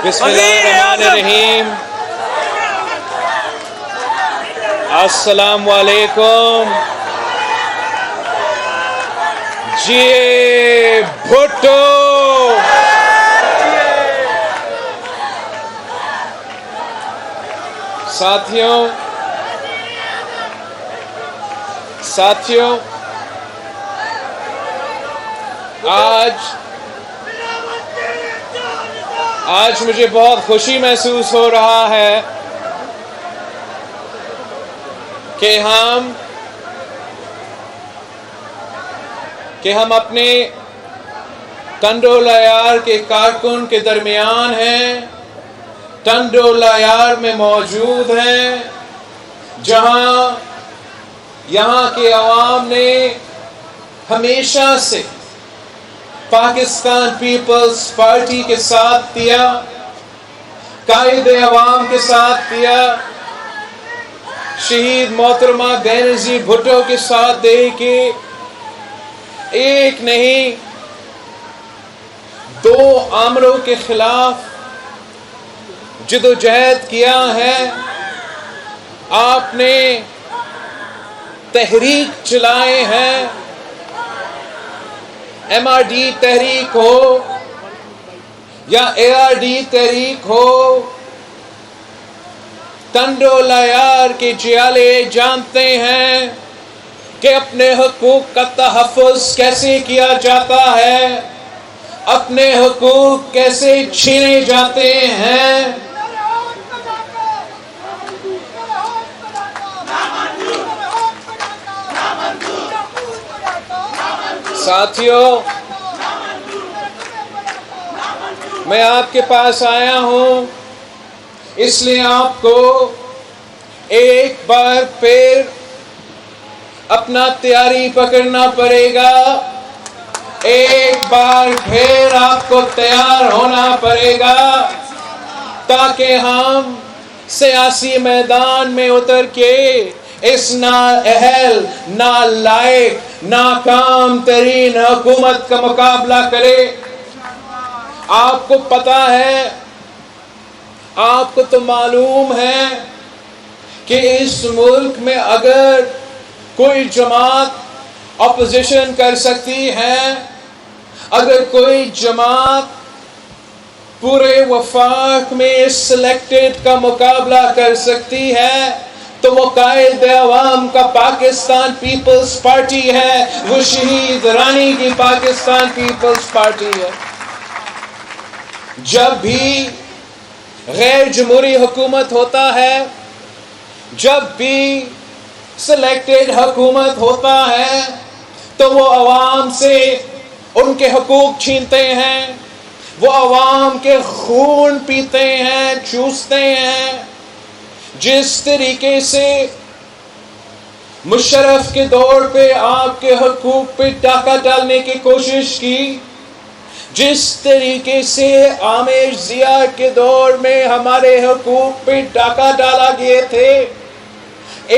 بسم اللہ الرحمن الرحیم۔ السلام علیکم۔ جی بھٹو، ساتھیوں آج مجھے بہت خوشی محسوس ہو رہا ہے کہ ہم اپنے ٹنڈو لایار کے کارکن کے درمیان ہیں، ٹنڈو لایار میں موجود ہیں، جہاں یہاں کے عوام نے ہمیشہ سے پاکستان پیپلز پارٹی کے ساتھ دیا، قائد عوام کے ساتھ دیا، شہید محترمہ بینظیر بھٹو کے ساتھ دے کے ایک نہیں 2 آمروں کے خلاف جدوجہد کیا ہے۔ آپ نے تحریک چلائے ہیں، MRD تحریک ہو یا ARD تحریک ہو، ٹنڈو لایار کے جیالے جانتے ہیں کہ اپنے حقوق کا تحفظ کیسے کیا جاتا ہے، اپنے حقوق کیسے چھینے جاتے ہیں۔ ساتھیوں، میں آپ کے پاس آیا ہوں اس لیے آپ کو ایک بار پھر اپنا تیاری پکڑنا پڑے گا، ایک بار پھر آپ کو تیار ہونا پڑے گا تاکہ ہم سیاسی میدان میں اتر کے اس نااہل، نالائق، ناکام ترین حکومت کا مقابلہ کرے۔ آپ کو پتا ہے، آپ کو تو معلوم ہے کہ اس ملک میں اگر کوئی جماعت اپوزیشن کر سکتی ہے، اگر کوئی جماعت پورے وفاق میں سلیکٹڈ کا مقابلہ کر سکتی ہے تو وہ قائد عوام کا پاکستان پیپلز پارٹی ہے، وہ شہید رانی کی پاکستان پیپلز پارٹی ہے۔ جب بھی غیر جمہوری حکومت ہوتا ہے، جب بھی سلیکٹڈ حکومت ہوتا ہے تو وہ عوام سے ان کے حقوق چھینتے ہیں، وہ عوام کے خون پیتے ہیں، چوستے ہیں۔ جس طریقے سے مشرف کے دور پہ آپ کے حقوق پہ ڈاکہ ڈالنے کی کوشش کی، جس طریقے سے عامر ضیاء کے دور میں ہمارے حقوق پہ ڈاکہ ڈالا گئے تھے،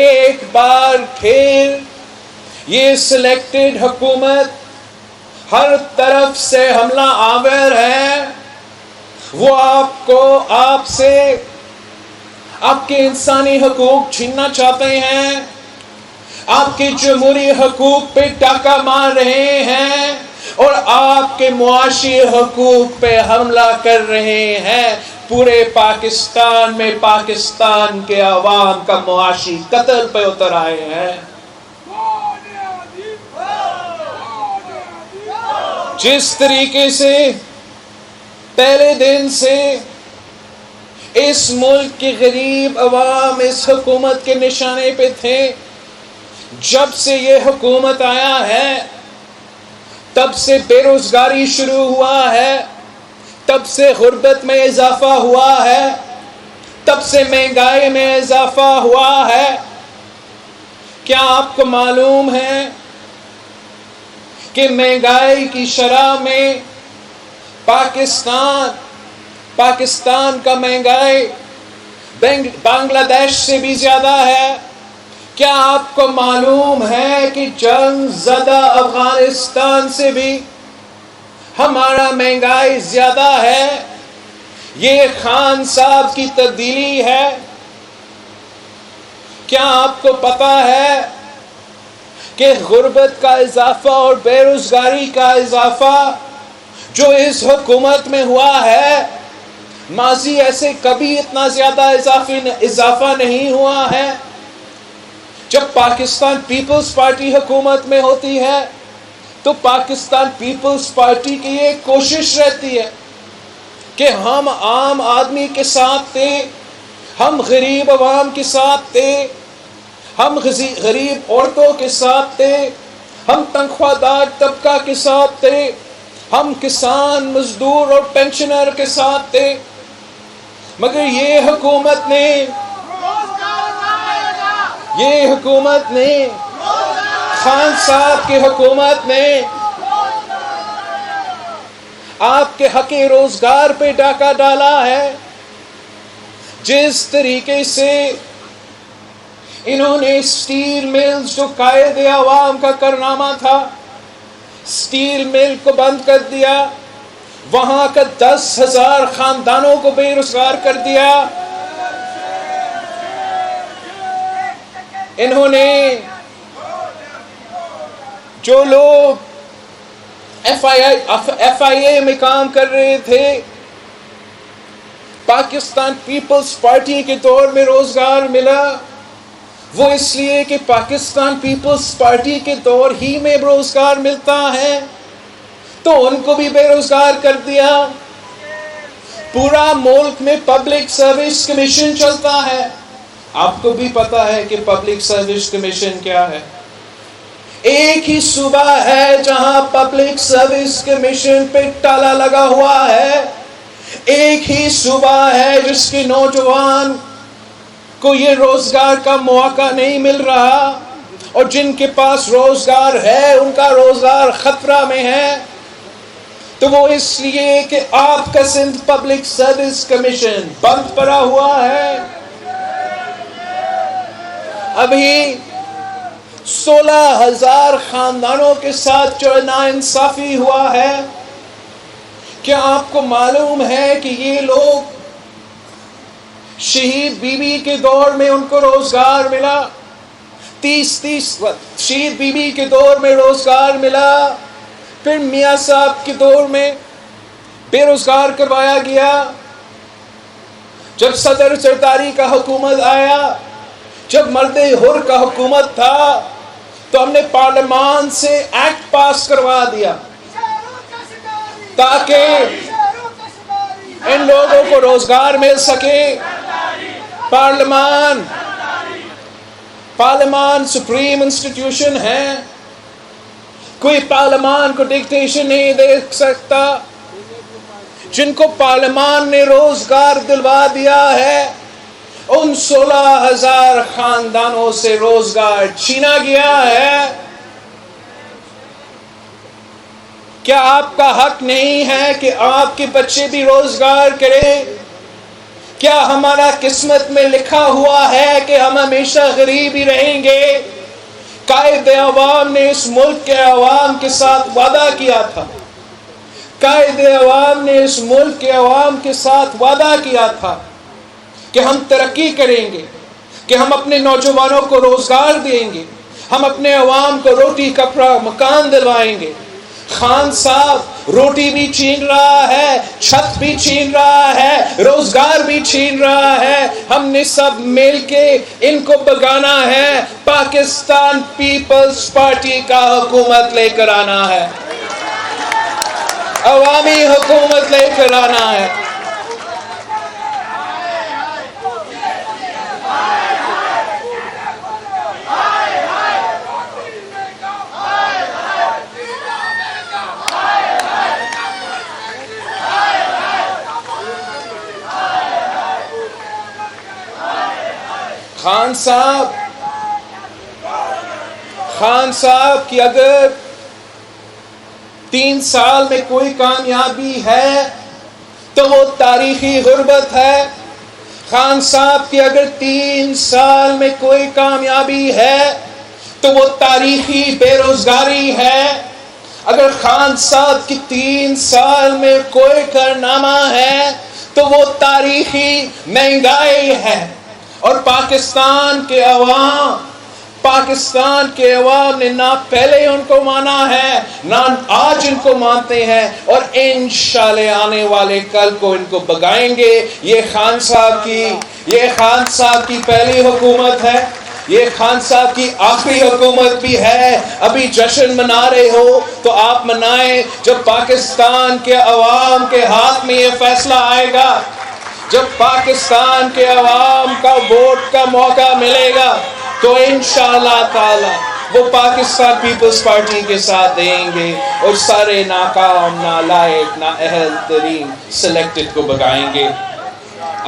ایک بار پھر یہ سلیکٹڈ حکومت ہر طرف سے حملہ آور ہے۔ وہ آپ سے آپ کے انسانی حقوق چھیننا چاہتے ہیں، آپ کے جمہوری حقوق پہ ڈاکہ مار رہے ہیں اور آپ کے معاشی حقوق پہ حملہ کر رہے ہیں۔ پورے پاکستان میں پاکستان کے عوام کا معاشی قتل پہ اتر آئے ہیں۔ جس طریقے سے پہلے دن سے اس ملک کے غریب عوام اس حکومت کے نشانے پہ تھے، جب سے یہ حکومت آیا ہے تب سے بے روزگاری شروع ہوا ہے، تب سے غربت میں اضافہ ہوا ہے، تب سے مہنگائی میں اضافہ ہوا ہے۔ کیا آپ کو معلوم ہے کہ مہنگائی کی شرح میں پاکستان کا مہنگائی بنگلہ دیش سے بھی زیادہ ہے؟ کیا آپ کو معلوم ہے کہ جنگ زدہ افغانستان سے بھی ہمارا مہنگائی زیادہ ہے؟ یہ خان صاحب کی تبدیلی ہے۔ کیا آپ کو پتا ہے کہ غربت کا اضافہ اور بے روزگاری کا اضافہ جو اس حکومت میں ہوا ہے، ماضی ایسے کبھی اتنا زیادہ اضافہ نہیں ہوا ہے۔ جب پاکستان پیپلز پارٹی حکومت میں ہوتی ہے تو پاکستان پیپلز پارٹی کی یہ کوشش رہتی ہے کہ ہم عام آدمی کے ساتھ تھے، ہم غریب عوام کے ساتھ تھے، ہم غریب عورتوں کے ساتھ تھے، ہم تنخواہ دار طبقہ کے ساتھ تھے، ہم کسان مزدور اور پینشنر کے ساتھ تھے۔ مگر یہ حکومت نے خان صاحب کی حکومت نے آپ کے حق روزگار پہ ڈاکہ ڈالا ہے۔ جس طریقے سے انہوں نے سٹیل ملز جو قائد عوام کا کارنامہ تھا، سٹیل مل کو بند کر دیا، وہاں کا 10,000 خاندانوں کو بے روزگار کر دیا۔ انہوں نے جو لوگ ایف آئی اے میں کام کر رہے تھے، پاکستان پیپلز پارٹی کے دور میں روزگار ملا، وہ اس لیے کہ پاکستان پیپلز پارٹی کے دور ہی میں روزگار ملتا ہے، تو ان کو بھی بے روزگار کر دیا۔ پورا ملک میں پبلک سروس کمیشن چلتا ہے۔ آپ کو بھی پتا ہے کہ پبلک سروس کمیشن کیا ہے۔ ایک ہی صوبہ ہے جہاں پبلک سروس کمیشن پہ تالا لگا ہوا ہے، ایک ہی صوبہ ہے جس کے نوجوان کو یہ روزگار کا موقع نہیں مل رہا، اور جن کے پاس روزگار ہے ان کا روزگار خطرہ میں ہے۔ تو وہ اس لیے کہ آپ کا سندھ پبلک سروس کمیشن بند پڑا ہوا ہے۔ ابھی 16,000 خاندانوں کے ساتھ جو ناانصافی ہوا ہے، کیا آپ کو معلوم ہے کہ یہ لوگ شہید بی بی کے دور میں ان کو روزگار ملا، 30 شہید بی بی کے دور میں روزگار ملا، پھر میاں صاحب کے دور میں بے روزگار کروایا گیا۔ جب صدر زرداری کا حکومت آیا، جب مرد حر کا حکومت تھا، تو ہم نے پارلیمان سے ایکٹ پاس کروا دیا تاکہ ان لوگوں کو روزگار مل سکے۔ پارلیمان سپریم انسٹیٹیوشن ہے، کوئی پارلیمان کو ڈکٹیشن نہیں دے سکتا۔ جن کو پارلیمان نے روزگار دلوا دیا ہے، ان 16,000 خاندانوں سے روزگار چھینا گیا ہے۔ کیا آپ کا حق نہیں ہے کہ آپ کے بچے بھی روزگار کریں؟ کیا ہمارا قسمت میں لکھا ہوا ہے کہ ہم ہمیشہ غریب ہی رہیں گے؟ قائد عوام نے اس ملک کے عوام کے ساتھ وعدہ کیا تھا، قائد عوام نے اس ملک کے عوام کے ساتھ وعدہ کیا تھا کہ ہم ترقی کریں گے، کہ ہم اپنے نوجوانوں کو روزگار دیں گے، ہم اپنے عوام کو روٹی کپڑا مکان دلوائیں گے۔ خان صاحب روٹی بھی چھین رہا ہے، چھت بھی چھین رہا ہے، روزگار بھی چھین رہا ہے۔ ہم نے سب مل کے ان کو بگانا ہے، پاکستان پیپلز پارٹی کا حکومت لے کر آنا ہے، عوامی حکومت لے کر آنا ہے۔ خان صاحب کی اگر 3 سال میں کوئی کامیابی ہے تو وہ تاریخی غربت ہے۔ خان صاحب کی اگر 3 سال میں کوئی کامیابی ہے تو وہ تاریخی بے روزگاری ہے۔ اگر خان صاحب کی 3 سال میں کوئی کارنامہ ہے تو وہ تاریخی مہنگائی ہے، اور پاکستان کے عوام نے نہ پہلے ان کو مانا ہے نہ آج ان کو مانتے ہیں، اور انشاءاللہ آنے والے کل کو ان کو بگائیں گے۔ یہ خان صاحب کی پہلی حکومت ہے، یہ خان صاحب کی آخری حکومت بھی ہے۔ ابھی جشن منا رہے ہو تو آپ منائیں، جب پاکستان کے عوام کے ہاتھ میں یہ فیصلہ آئے گا، جب پاکستان کے عوام کا ووٹ کا موقع ملے گا، تو انشاءاللہ تعالی وہ پاکستان پیپلز پارٹی کے ساتھ دیں گے اور سارے ناکام، نالائق، نااہل ترین سلیکٹڈ کو بگائیں گے۔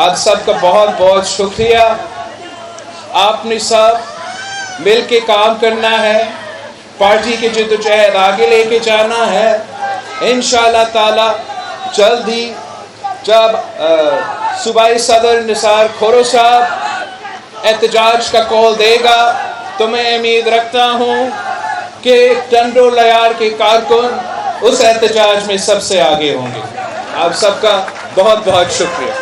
آپ سب کا بہت بہت شکریہ۔ آپ نے سب مل کے کام کرنا ہے، پارٹی کے جدوجہد آگے لے کے جانا ہے۔ انشاءاللہ تعالی جلد ہی جب صوبائی صدر نثار کھورو صاحب احتجاج کا کال دے گا تو میں امید رکھتا ہوں کہ ٹنڈو لیار کے کارکن اس احتجاج میں سب سے آگے ہوں گے۔ آپ سب کا بہت بہت شکریہ۔